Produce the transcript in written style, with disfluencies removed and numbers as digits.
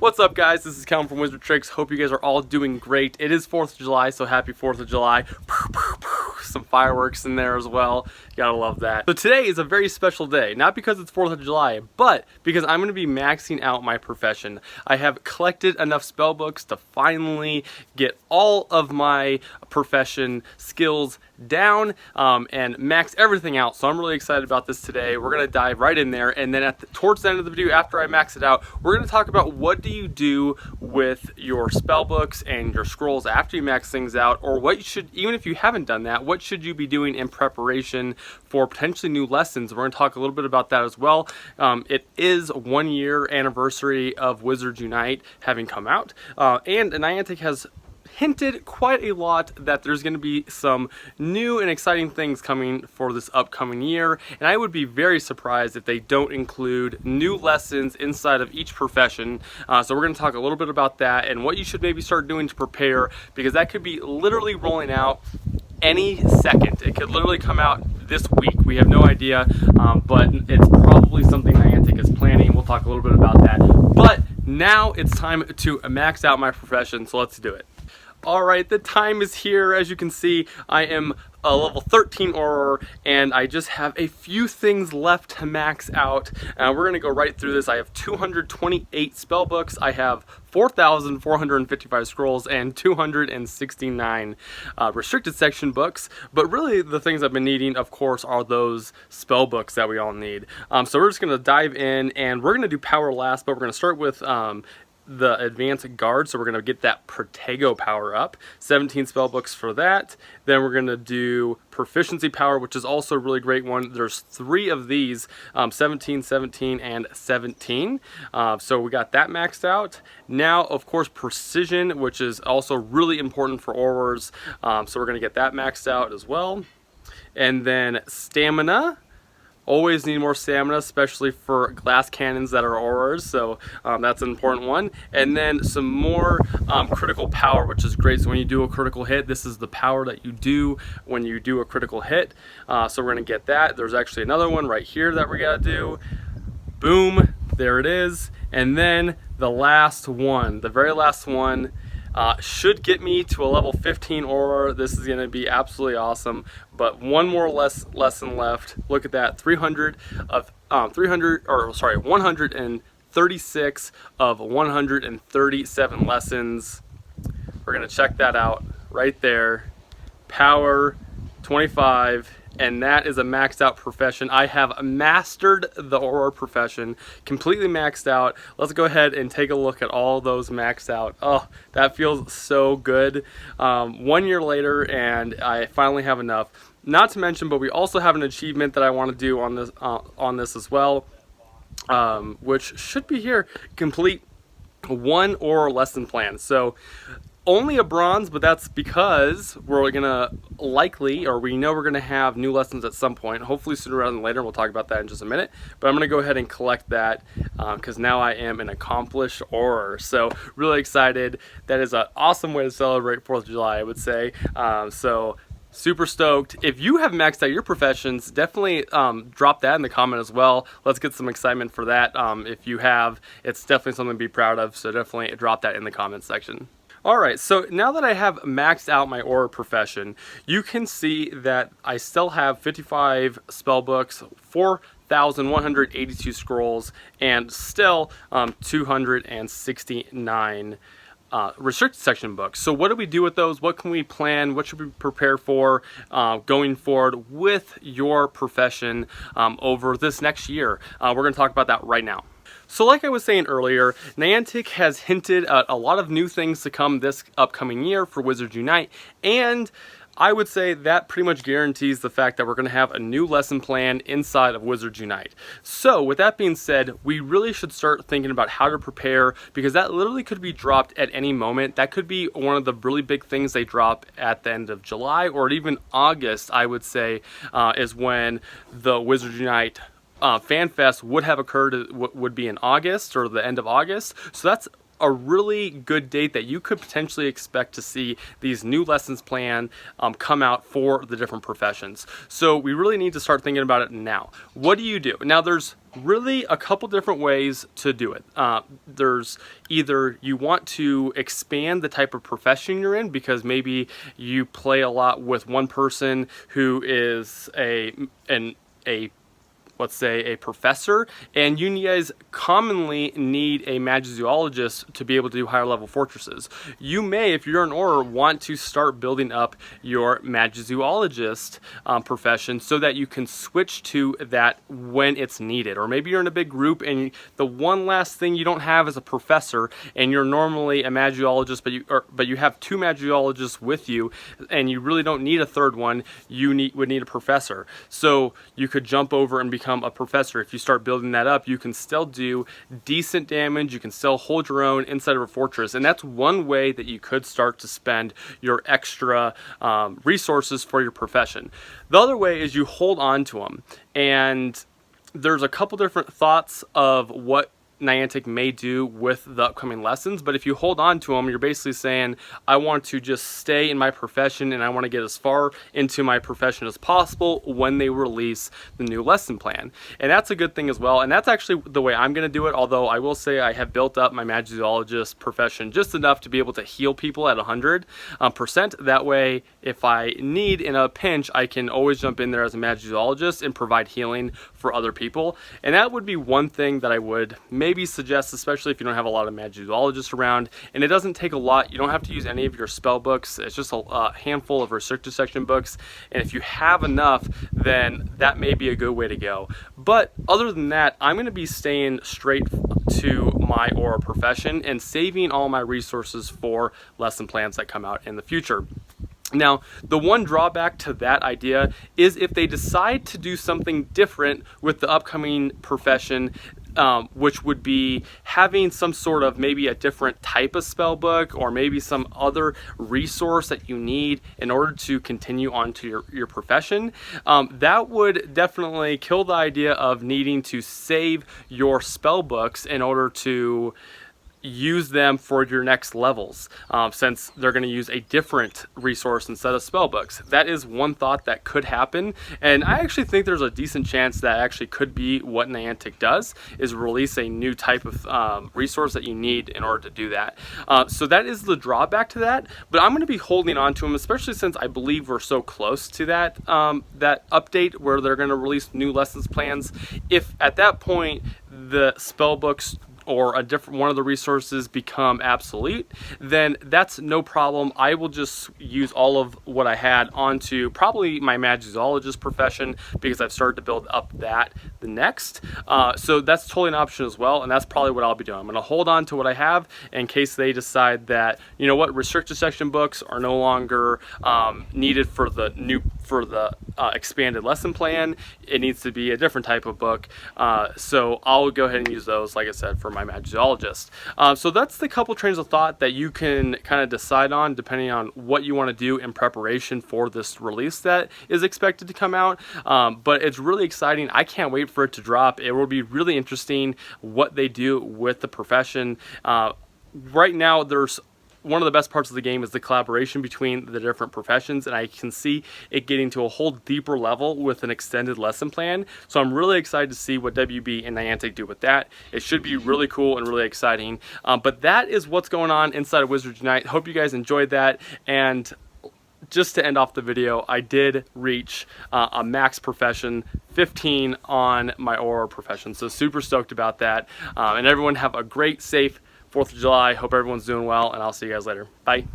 What's up, guys? This is Calvin from Wizard Tricks. Hope you guys are all doing great. It is 4th of July, so happy 4th of July. Some fireworks in there as well. Gotta love that. So today is a very special day, not because it's 4th of July, but because I'm going to be maxing out my profession. I have collected enough spell books to finally get all of my profession skills down and max everything out. So I'm really excited about this today. We're going to dive right in there, and then towards the end of the video, after I max it out, we're going to talk about what do you do with your spell books and your scrolls after you max things out, or what you should, even if you haven't done that, what should you be doing in preparation for potentially new lessons. We're going to talk a little bit about that as well. It is 1 year anniversary of Wizards Unite having come out, and Niantic has hinted quite a lot that there's going to be some new and exciting things coming for this upcoming year, and I would be very surprised if they don't include new lessons inside of each profession. So we're going to talk a little bit about that and what you should maybe start doing to prepare, because that could be literally rolling out any second. It could literally come out this week. We have no idea, but it's probably something Niantic is planning. We'll talk a little bit about that. But now it's time to max out my profession, so let's do it. Alright, the time is here. As you can see, I am a level 13 Auror, and I just have a few things left to max out. We're going to go right through this. I have 228 spell books, I have 4,455 scrolls, and 269 restricted section books. But really, the things I've been needing, of course, are those spell books that we all need. So we're just going to dive in, and we're going to do power last, but we're going to start with the advanced guard, so we're going to get that Protego power up, 17 spell books for that. Then we're going to do proficiency power, which is also a really great one. There's 3 of these, 17, 17, and 17. So we got that maxed out. Now, of course, precision, which is also really important for Aurors, so we're going to get that maxed out as well. And then stamina. Always need more stamina, especially for glass cannons that are Aurors, so that's an important one. And then some more critical power, which is great. So when you do a critical hit, this is the power that you do when you do a critical hit. So we're going to get that. There's actually another one right here that we got to do. Boom, there it is. And then the last one, the very last one, should get me to a level 15 Auror. This is going to be absolutely awesome. But one more lesson left. Look at that, 136 of 137 lessons. We're going to check that out right there. Power 25. And that is a maxed out profession. I have mastered the Auror profession, completely maxed out. Let's go ahead and take a look at all those maxed out. Oh, that feels so good. 1 year later, and I finally have enough. Not to mention, but we also have an achievement that I want to do on this as well, which should be here. Complete 1 Auror lesson plan. So only a bronze, but that's because we're gonna we know we're gonna have new lessons at some point, hopefully sooner rather than later. We'll talk about that in just a minute, but I'm gonna go ahead and collect that because now I am an accomplished Auror. So really excited. That is an awesome way to celebrate 4th of July, I would say. So super stoked. If you have maxed out your professions, definitely drop that in the comment as well. Let's get some excitement for that. If you have, it's definitely something to be proud of, so definitely drop that in the comment section. Alright, so now that I have maxed out my Auror profession, you can see that I still have 55 spell books, 4,182 scrolls, and still 269 restricted section books. So what do we do with those? What can we plan? What should we prepare for going forward with your profession over this next year? We're going to talk about that right now. So like I was saying earlier, Niantic has hinted at a lot of new things to come this upcoming year for Wizards Unite, and I would say that pretty much guarantees the fact that we're going to have a new lesson plan inside of Wizards Unite. So with that being said, we really should start thinking about how to prepare, because that literally could be dropped at any moment. That could be one of the really big things they drop at the end of July, or even August, I would say, is when the Wizards Unite Fan Fest would have occurred, would be in August or the end of August. So that's a really good date that you could potentially expect to see these new lessons plan come out for the different professions. So we really need to start thinking about it now. What do you do? Now there's really a couple different ways to do it. There's either you want to expand the type of profession you're in, because maybe you play a lot with one person who is let's say a professor, and you guys commonly need a magizoologist to be able to do higher level fortresses. You may, if you're an Auror, want to start building up your magizoologist profession so that you can switch to that when it's needed. Or maybe you're in a big group and the one last thing you don't have is a professor, and you're normally a magizoologist, but you have two magizoologists with you, and you really don't need a third one. You would need a professor. So you could jump over and become a professor. If you start building that up, you can still do decent damage, you can still hold your own inside of a fortress, and that's one way that you could start to spend your extra resources for your profession. The other way is you hold on to them, and there's a couple different thoughts of what Niantic may do with the upcoming lessons, but if you hold on to them, you're basically saying, I want to just stay in my profession and I want to get as far into my profession as possible when they release the new lesson plan. And that's a good thing as well, and that's actually the way I'm going to do it, although I will say I have built up my magizoologist profession just enough to be able to heal people at 100%. That way, if I need in a pinch, I can always jump in there as a magizoologist and provide healing for other people. And that would be one thing that I would maybe suggest, especially if you don't have a lot of magizoologists around, and it doesn't take a lot. You don't have to use any of your spell books. It's just a handful of research dissection books, and if you have enough, then that may be a good way to go. But other than that, I'm going to be staying straight to my Auror profession and saving all my resources for lesson plans that come out in the future. Now, the one drawback to that idea is if they decide to do something different with the upcoming profession, which would be having some sort of maybe a different type of spell book, or maybe some other resource that you need in order to continue on to your profession, that would definitely kill the idea of needing to save your spell books in order to use them for your next levels, since they're going to use a different resource instead of spell books. That is one thought that could happen, and I actually think there's a decent chance that actually could be what Niantic does, is release a new type of resource that you need in order to do that. So that is the drawback to that, but I'm going to be holding on to them, especially since I believe we're so close to that that update where they're going to release new lessons plans. If at that point the spell books or a different one of the resources become obsolete, then that's no problem. I will just use all of what I had onto probably my magizoologist profession, because I've started to build up the next. So that's totally an option as well, and that's probably what I'll be doing. I'm going to hold on to what I have in case they decide that, you know what, restricted section books are no longer needed for the expanded lesson plan. It needs to be a different type of book. So I'll go ahead and use those, like I said, for my magizoologist. So that's the couple trains of thought that you can kind of decide on depending on what you want to do in preparation for this release that is expected to come out. But it's really exciting. I can't wait for it to drop. It will be really interesting what they do with the profession. Right now, there's one of the best parts of the game is the collaboration between the different professions, and I can see it getting to a whole deeper level with an extended lesson plan. So I'm really excited to see what WB and Niantic do with that. It should be really cool and really exciting. But that is what's going on inside of Wizards Unite. Hope you guys enjoyed that. And just to end off the video, I did reach a max profession 15 on my Auror profession. So super stoked about that. And everyone have a great, safe 4th of July. Hope everyone's doing well, and I'll see you guys later. Bye.